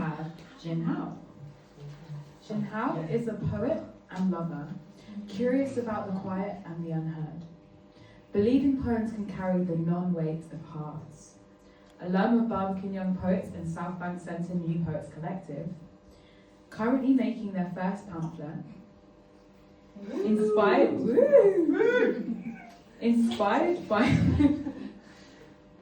have Jinhao. Jinhao is a poet and lover, curious about the quiet and the unheard. Believing poems can carry the non-weight of hearts. Alum of Barbican Young Poets and South Bank Centre New Poets Collective, currently making their first pamphlet.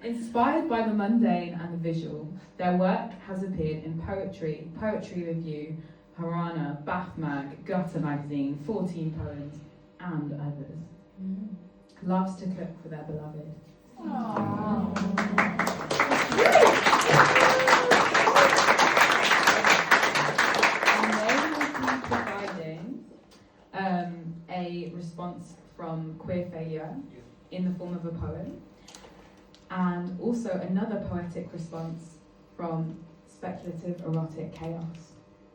Inspired by the mundane and the visual, their work has appeared in Poetry, Poetry Review, Harana, Bath Mag, Gutter Magazine, 14 Poems, and others. Loves to cook for their beloved. And they will be providing a response from Queer Failure in the form of a poem, and also another poetic response from Speculative Erotic Chaos.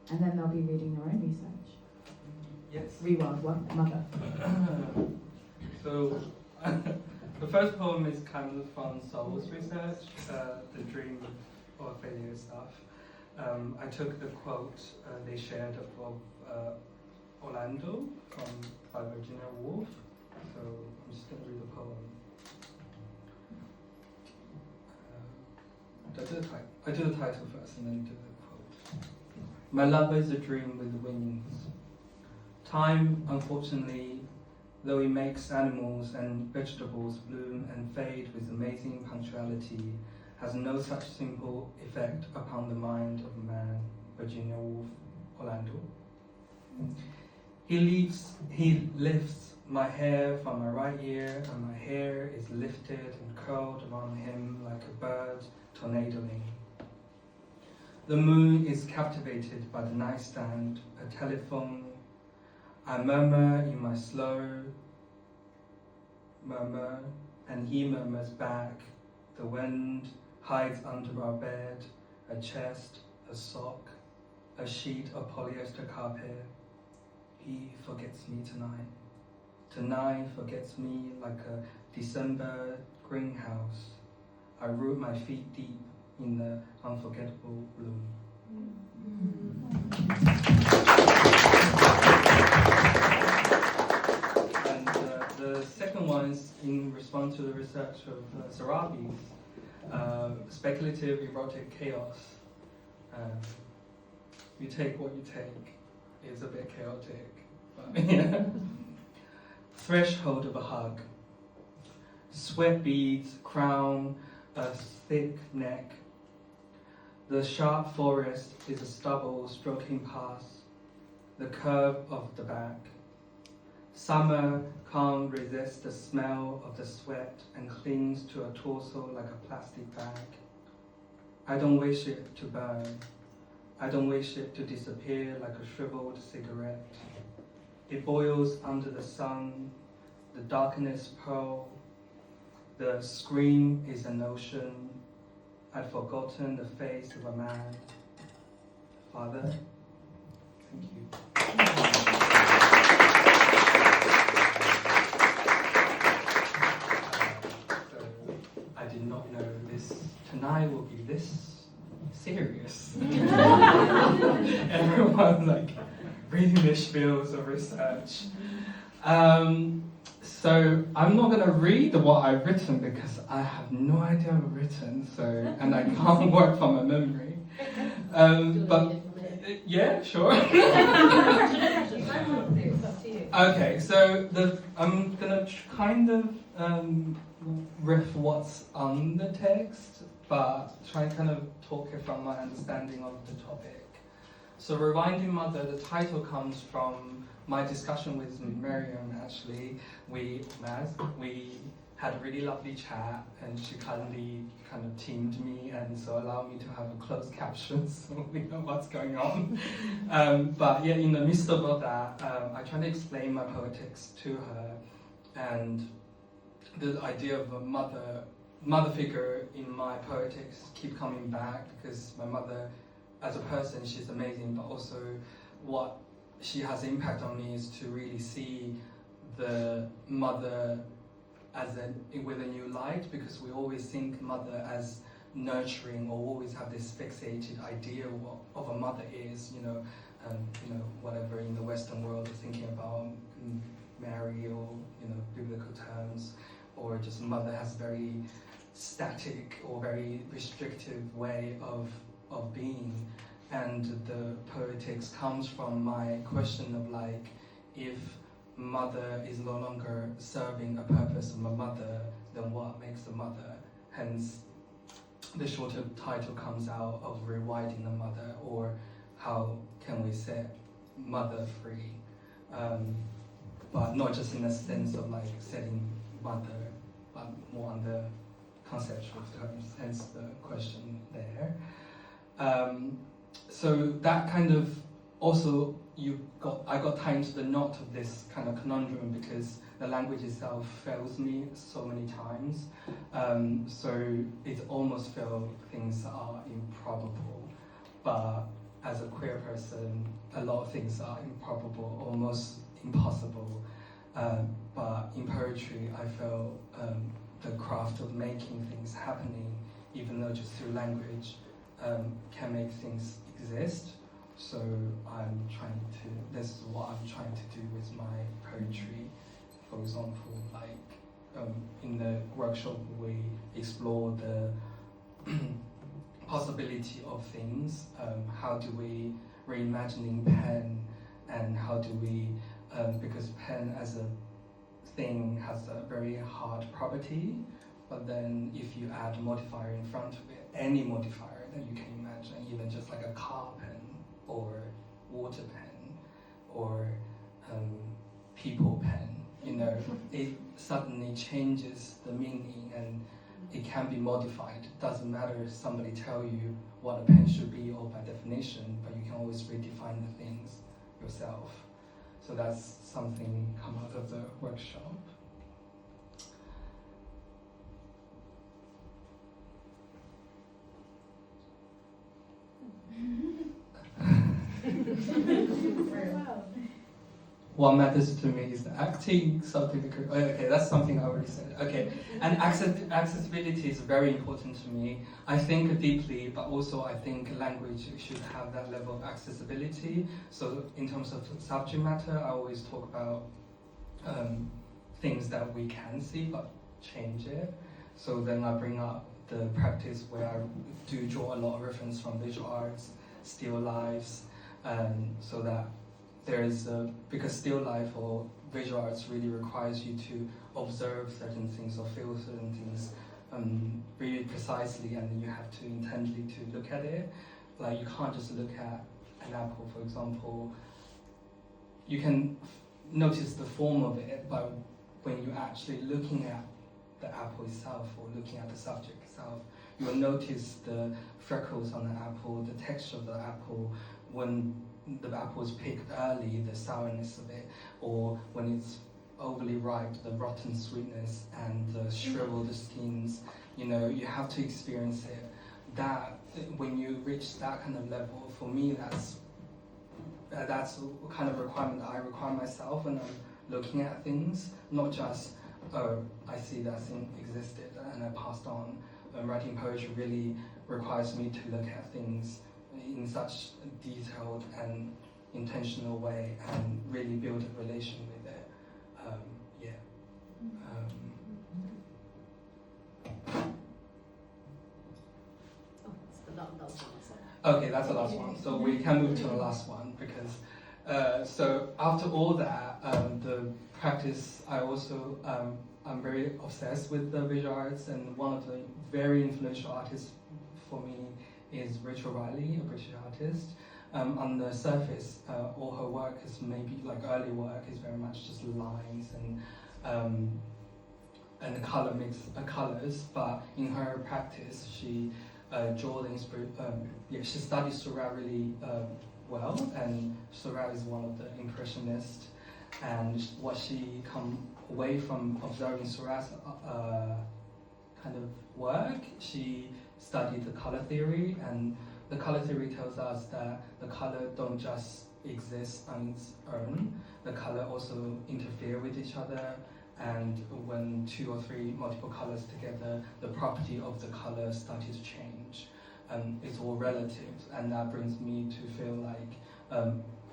And then they'll be reading their own research. Yes. Rewild one, mother. So, the first poem is kind of from Soul's research, the dream or failure stuff. I took the quote they shared of Orlando by Virginia Woolf. So I'm just going to read the poem. I do the title first and then do the quote. My lover is a dream with wings. Time, unfortunately, though he makes animals and vegetables bloom and fade with amazing punctuality, has no such simple effect upon the mind of man. Virginia Woolf, Orlando. He lifts my hair from my right ear, and my hair is lifted and curled around him like a bird tornadoing. The moon is captivated by the nightstand, a telephone. I murmur in my slow murmur, and he murmurs back. The wind hides under our bed, a chest, a sock, a sheet of polyester carpet. He forgets me tonight. Tonight forgets me like a December greenhouse. I root my feet deep in the unforgettable bloom. And the second one is in response to the research of Sarabi's speculative erotic chaos. You take what you take. It's a bit chaotic, but yeah. Threshold of a hug. Sweat beads crown a thick neck. The sharp forest is a stubble stroking past the curve of the back. Summer can't resist the smell of the sweat and clings to a torso like a plastic bag. I don't wish it to burn. I don't wish it to disappear like a shriveled cigarette. It boils under the sun, the darkness pearl. The scream is an ocean. I'd forgotten the face of a man. Father, thank you. So I did not know this tonight will be this serious. Everyone's like reading their spiels of research. So I'm not going to read what I've written because I have no idea what I've written, and I can't work from my memory. But yeah, sure. Okay, so I'm going to kind of riff what's on the text, but try and kind of talk it from my understanding of the topic. So Rewinding Mother, the title comes from my discussion with Miriam, actually. We had a really lovely chat, and she kindly kind of teamed me and so allowed me to have a closed caption so we know what's going on. But yeah, in the midst of all that, I tried to explain my poetics to her, and the idea of a mother figure in my poetics keep coming back because my mother, as a person, she's amazing, but also what she has impact on me is to really see the mother with a new light, because we always think mother as nurturing or always have this fixated idea of a mother is, whatever in the Western world is thinking about Mary or, biblical terms, or just mother has very static or very restrictive way of being. And the Poetics comes from my question of like, if mother is no longer serving a purpose of a mother, then what makes a mother? Hence, the shorter title comes out of rewilding the mother, or how can we set mother free? But not just in the sense of like setting mother, but more on the conceptual terms, hence the question there. So that kind of also I got tied into the knot of this kind of conundrum because the language itself fails me so many times. So it almost feels things are improbable. But as a queer person, a lot of things are improbable, almost impossible. But in poetry, I feel the craft of making things happening, even though just through language, can make things exist. So this is what I'm trying to do with my poetry. For example, like in the workshop, we explore the possibility of things. How do we reimagining pen, and how do we, because pen as a thing has a very hard property, but then if you add a modifier in front of it, any modifier that you can imagine, even just like a car pen, or water pen, or people pen, it suddenly changes the meaning and it can be modified. It doesn't matter if somebody tell you what a pen should be or by definition, but you can always redefine the things yourself. So that's something come out of the workshop. What matters to me is acting something. Okay, that's something I already said. Okay, and accessibility is very important to me. I think deeply, but also I think language should have that level of accessibility. So in terms of subject matter, I always talk about things that we can see, but change it. So then I bring up the practice where I do draw a lot of reference from visual arts, still lifes, so that there is because still life or visual arts really requires you to observe certain things or feel certain things really precisely, and then you have to intently to look at it. Like you can't just look at an apple, for example. You can notice the form of it, but when you're actually looking at the apple itself or looking at the subject itself, you'll notice the freckles on the apple, the texture of the apple, when the apple is picked early, the sourness of it, or when it's overly ripe, the rotten sweetness and the shriveled skins. You have to experience it. That when you reach that kind of level, for me, that's a kind of requirement that I require myself when I'm looking at things, not just, oh, I see that thing existed and I passed on. Writing poetry really requires me to look at things in such a detailed and intentional way and really build a relation with it. Okay, that's the last one. So we can move to the last one because so after all that, the practice, I also I'm very obsessed with the visual arts, and one of the very influential artists for me is Rachel Riley, a British artist. On the surface, all her work is maybe like early work is very much just lines and the color mix colors, but in her practice, she draws she studies Seurat really well, and Seurat is one of the impressionists, and what she come away from observing Seurat's kind of work, she studied the color theory, and the color theory tells us that the color don't just exist on its own. The color also interfere with each other, and when 2 or 3 multiple colors together, the property of the color started to change. It's all relative, and that brings me to feel like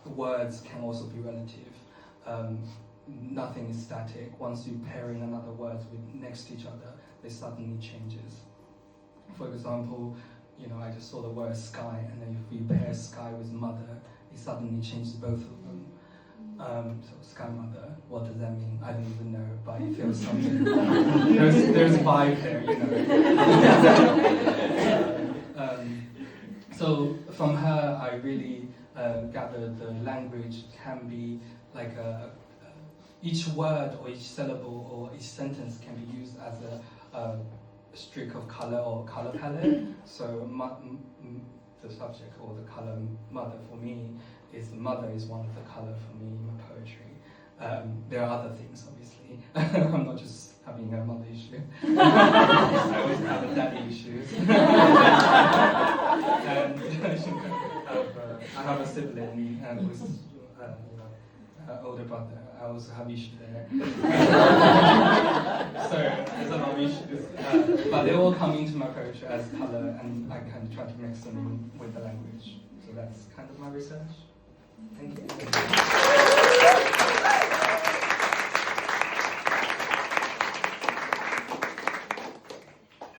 words can also be relative. Nothing is static. Once you pairing another words with next to each other, they suddenly changes. For example, I just saw the word sky, and then if you pair sky with mother, it suddenly changes both of them. So sky mother, what does that mean? I don't even know, but it feels something. there's a vibe there, So from her, I really gathered the language can be like each word or each syllable or each sentence can be used as a streak of color or color palette. So the subject or the color mother for me is mother is one of the color for me in my poetry. There are other things, obviously. I'm not just having a mother issue. I always have a daddy issues. And I have a sibling with older brother. I also have issues there. So there's a lot of issues. But they all come into my poetry as color, and I kind of try to mix them in with the language. So that's kind of my research. Thank you.